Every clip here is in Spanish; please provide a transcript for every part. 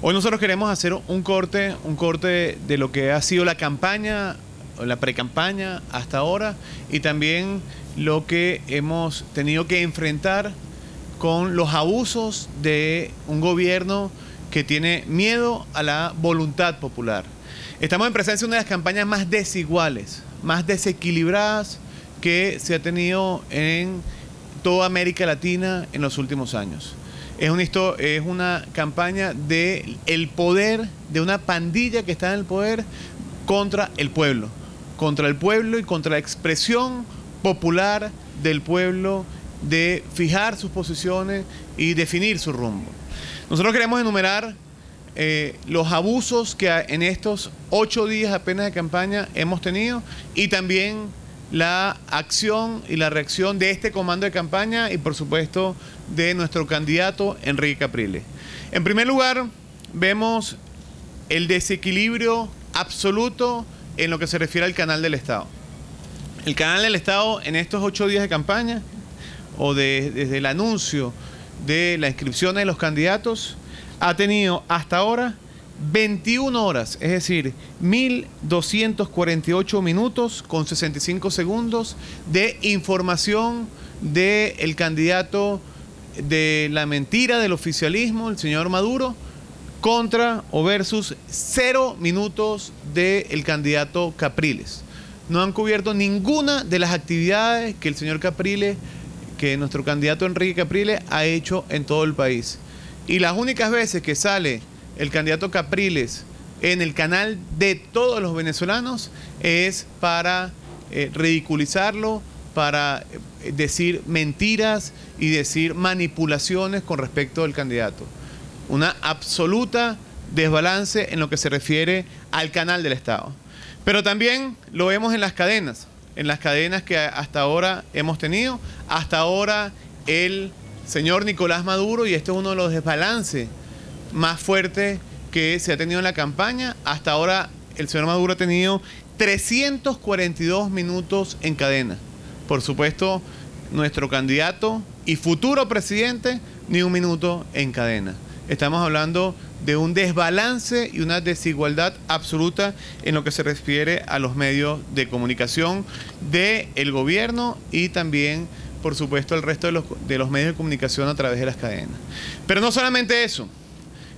Hoy nosotros queremos hacer un corte de lo que ha sido la campaña, o la precampaña hasta ahora, y también lo que hemos tenido que enfrentar con los abusos de un gobierno que tiene miedo a la voluntad popular. Estamos en presencia de una de las campañas más desiguales, más desequilibradas que se ha tenido en toda América Latina en los últimos años. Es una campaña de el poder, de una pandilla que está en el poder contra el pueblo y contra la expresión popular del pueblo de fijar sus posiciones y definir su rumbo. Nosotros queremos enumerar los abusos que en estos 8 días apenas de campaña hemos tenido, y también la acción y la reacción de este comando de campaña y por supuesto de nuestro candidato Enrique Capriles. En primer lugar, vemos el desequilibrio absoluto en lo que se refiere al canal del Estado. El canal del Estado en estos 8 días de campaña, o desde el anuncio de la inscripción de los candidatos, ha tenido hasta ahora 21 horas, es decir, 1.248 minutos con 65 segundos de información del candidato de la mentira del oficialismo, el señor Maduro, contra o versus 0 minutos del candidato Capriles. No han cubierto ninguna de las actividades que el señor Capriles, que nuestro candidato Enrique Capriles ha hecho en todo el país. Y las únicas veces que sale el candidato Capriles en el canal de todos los venezolanos es para ridiculizarlo, para decir mentiras y decir manipulaciones con respecto al candidato. Una absoluta desbalance en lo que se refiere al canal del Estado. Pero también lo vemos en las cadenas que hasta ahora hemos tenido. Hasta ahora el señor Nicolás Maduro, y este es uno de los desbalances más fuertes que se ha tenido en la campaña, hasta ahora el señor Maduro ha tenido 342 minutos en cadena. Por supuesto, nuestro candidato y futuro presidente, ni un minuto en cadena. Estamos hablando de un desbalance y una desigualdad absoluta en lo que se refiere a los medios de comunicación del gobierno y también, por supuesto, el resto de los medios de comunicación a través de las cadenas. Pero no solamente eso,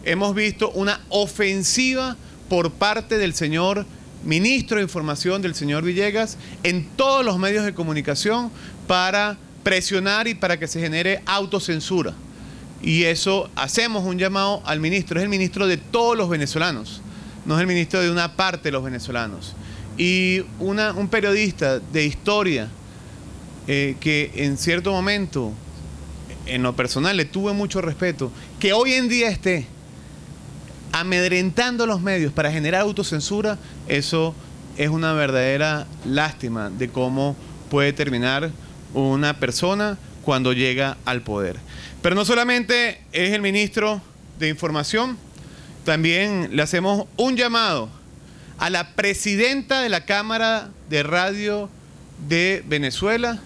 hemos visto una ofensiva por parte del señor ministro de Información, del señor Villegas, en todos los medios de comunicación para presionar y para que se genere autocensura. Y eso, hacemos un llamado al ministro, es el ministro de todos los venezolanos, no es el ministro de una parte de los venezolanos. Y un periodista de historia que en cierto momento, en lo personal, le tuve mucho respeto, que hoy en día esté amedrentando los medios para generar autocensura, eso es una verdadera lástima de cómo puede terminar una persona cuando llega al poder. Pero no solamente es el ministro de Información, también le hacemos un llamado a la presidenta de la Cámara de Radio de Venezuela.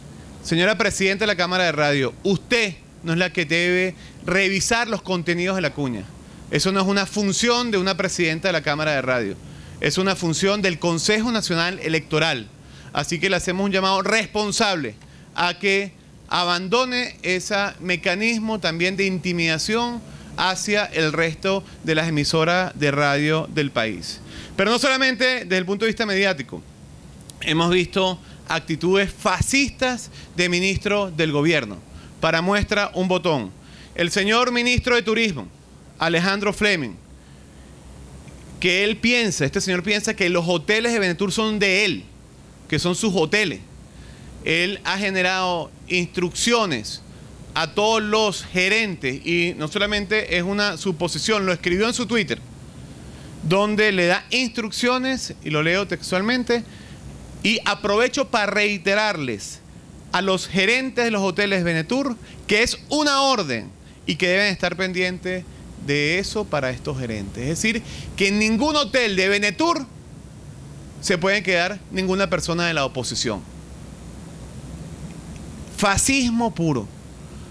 Señora presidenta de la Cámara de Radio, usted no es la que debe revisar los contenidos de la cuña. Eso no es una función de una presidenta de la Cámara de Radio. Es una función del Consejo Nacional Electoral. Así que le hacemos un llamado responsable a que abandone ese mecanismo también de intimidación hacia el resto de las emisoras de radio del país. Pero no solamente desde el punto de vista mediático. Hemos visto actitudes fascistas de ministros del gobierno. Para muestra, un botón. El señor ministro de Turismo, Alejandro Fleming, que este señor piensa que los hoteles de Venetur son de él, que son sus hoteles. Él ha generado instrucciones a todos los gerentes, y no solamente es una suposición, lo escribió en su Twitter, donde le da instrucciones, y lo leo textualmente, y aprovecho para reiterarles a los gerentes de los hoteles Venetur que es una orden y que deben estar pendientes de eso para estos gerentes. Es decir, que en ningún hotel de Venetur se puede quedar ninguna persona de la oposición. Fascismo puro.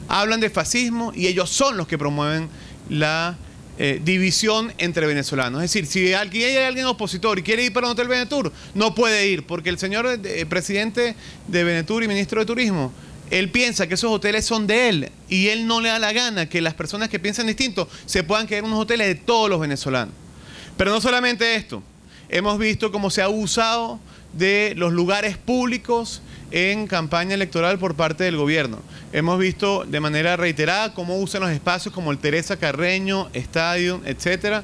Hablan de fascismo y ellos son los que promueven la división entre venezolanos. Es decir, si hay alguien opositor y quiere ir para un hotel Venetur, no puede ir, porque el señor presidente de Venetur y ministro de Turismo, él piensa que esos hoteles son de él y él no le da la gana que las personas que piensan distinto se puedan quedar en unos hoteles de todos los venezolanos. Pero no solamente esto, hemos visto cómo se ha abusado de los lugares públicos en campaña electoral por parte del gobierno. Hemos visto de manera reiterada cómo usan los espacios como el Teresa Carreño, Stadium, etcétera,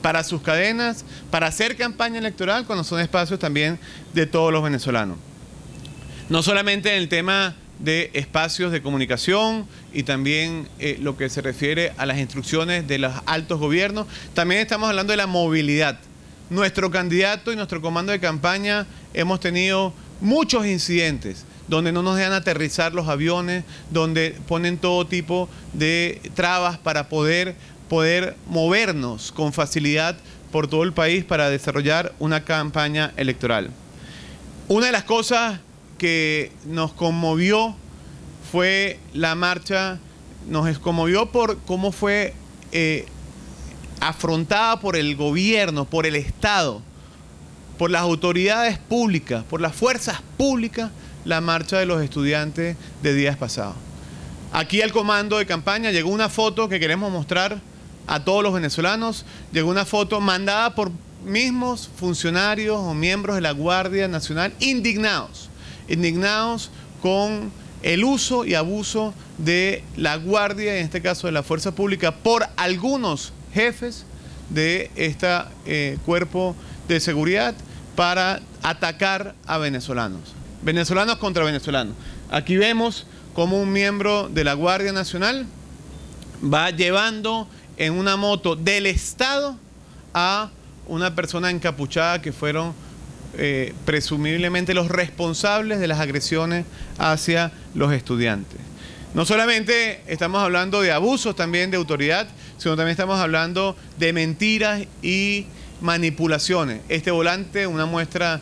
para sus cadenas, para hacer campaña electoral, cuando son espacios también de todos los venezolanos. No solamente en el tema de espacios de comunicación y también lo que se refiere a las instrucciones de los altos gobiernos, también estamos hablando de la movilidad. Nuestro candidato y nuestro comando de campaña hemos tenido muchos incidentes donde no nos dejan aterrizar los aviones, donde ponen todo tipo de trabas para poder movernos con facilidad por todo el país para desarrollar una campaña electoral. Una de las cosas que nos conmovió fue la marcha, nos conmovió por cómo fue afrontada por el gobierno, por el Estado, por las autoridades públicas, por las fuerzas públicas, la marcha de los estudiantes de días pasados. Aquí al comando de campaña llegó una foto que queremos mostrar a todos los venezolanos, llegó una foto mandada por mismos funcionarios o miembros de la Guardia Nacional indignados con el uso y abuso de la Guardia, en este caso de la Fuerza Pública, por algunos jefes de este cuerpo de seguridad para atacar a venezolanos. Venezolanos contra venezolanos. Aquí vemos cómo un miembro de la Guardia Nacional va llevando en una moto del Estado a una persona encapuchada que fueron presumiblemente los responsables de las agresiones hacia los estudiantes. No solamente estamos hablando de abusos también de autoridad, sino también estamos hablando de mentiras y manipulaciones. Este volante, una muestra,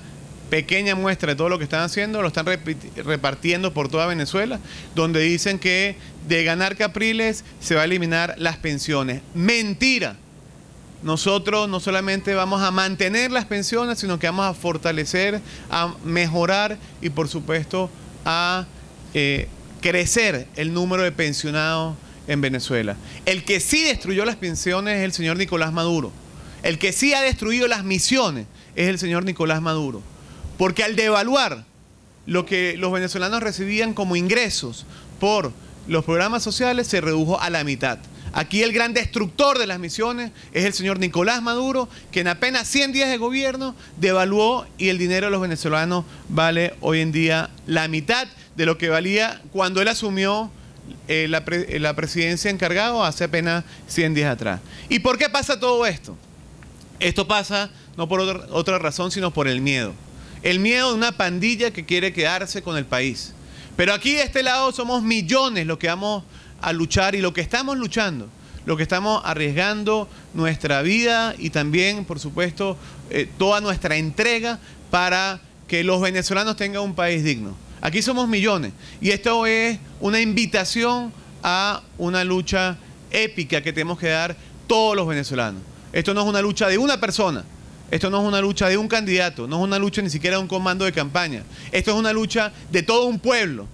pequeña muestra de todo lo que están haciendo, lo están repartiendo por toda Venezuela, donde dicen que de ganar Capriles se va a eliminar las pensiones. Mentira. Nosotros no solamente vamos a mantener las pensiones, sino que vamos a fortalecer, a mejorar y por supuesto a crecer el número de pensionados en Venezuela. El que sí destruyó las pensiones es el señor Nicolás Maduro. El que sí ha destruido las misiones es el señor Nicolás Maduro. Porque al devaluar lo que los venezolanos recibían como ingresos por los programas sociales, se redujo a la mitad. Aquí el gran destructor de las misiones es el señor Nicolás Maduro, que en apenas 100 días de gobierno devaluó y el dinero de los venezolanos vale hoy en día la mitad de lo que valía cuando él asumió la presidencia encargado hace apenas 100 días atrás. ¿Y por qué pasa todo esto? Esto pasa no por otra razón, sino por el miedo. El miedo de una pandilla que quiere quedarse con el país. Pero aquí de este lado somos millones los que vamos a luchar y lo que estamos luchando, lo que estamos arriesgando nuestra vida y también, por supuesto, toda nuestra entrega para que los venezolanos tengan un país digno. Aquí somos millones y esto es una invitación a una lucha épica que tenemos que dar todos los venezolanos. Esto no es una lucha de una persona, esto no es una lucha de un candidato, no es una lucha ni siquiera de un comando de campaña. Esto es una lucha de todo un pueblo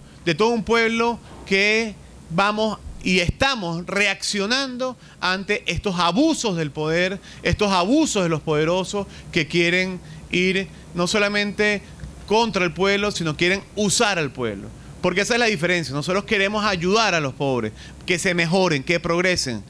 que vamos y estamos reaccionando ante estos abusos del poder, estos abusos de los poderosos que quieren ir no solamente contra el pueblo, sino quieren usar al pueblo. Porque esa es la diferencia. Nosotros queremos ayudar a los pobres, que se mejoren, que progresen.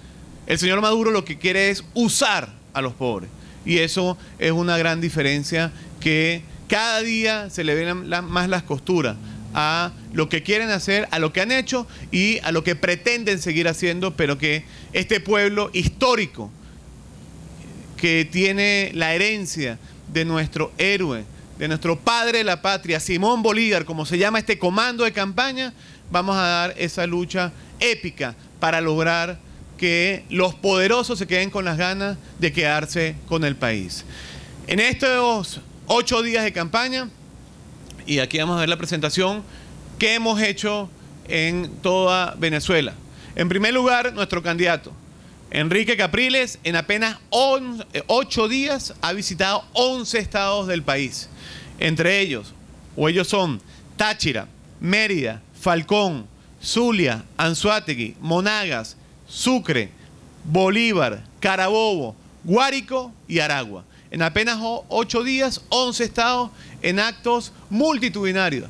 El señor Maduro lo que quiere es usar a los pobres. Y eso es una gran diferencia que cada día se le ven más las costuras a lo que quieren hacer, a lo que han hecho y a lo que pretenden seguir haciendo, pero que este pueblo histórico que tiene la herencia de nuestro héroe, de nuestro padre de la patria, Simón Bolívar, como se llama este comando de campaña, vamos a dar esa lucha épica para lograr que los poderosos se queden con las ganas de quedarse con el país. En estos 8 días de campaña, y aquí vamos a ver la presentación que hemos hecho en toda Venezuela. En primer lugar, nuestro candidato, Enrique Capriles en apenas 8 días ha visitado 11 estados del país. Entre ellos, ellos son Táchira, Mérida, Falcón, Zulia, Anzoátegui, Monagas, Sucre, Bolívar, Carabobo, Guárico y Aragua. En apenas 8 días, 11 estados en actos multitudinarios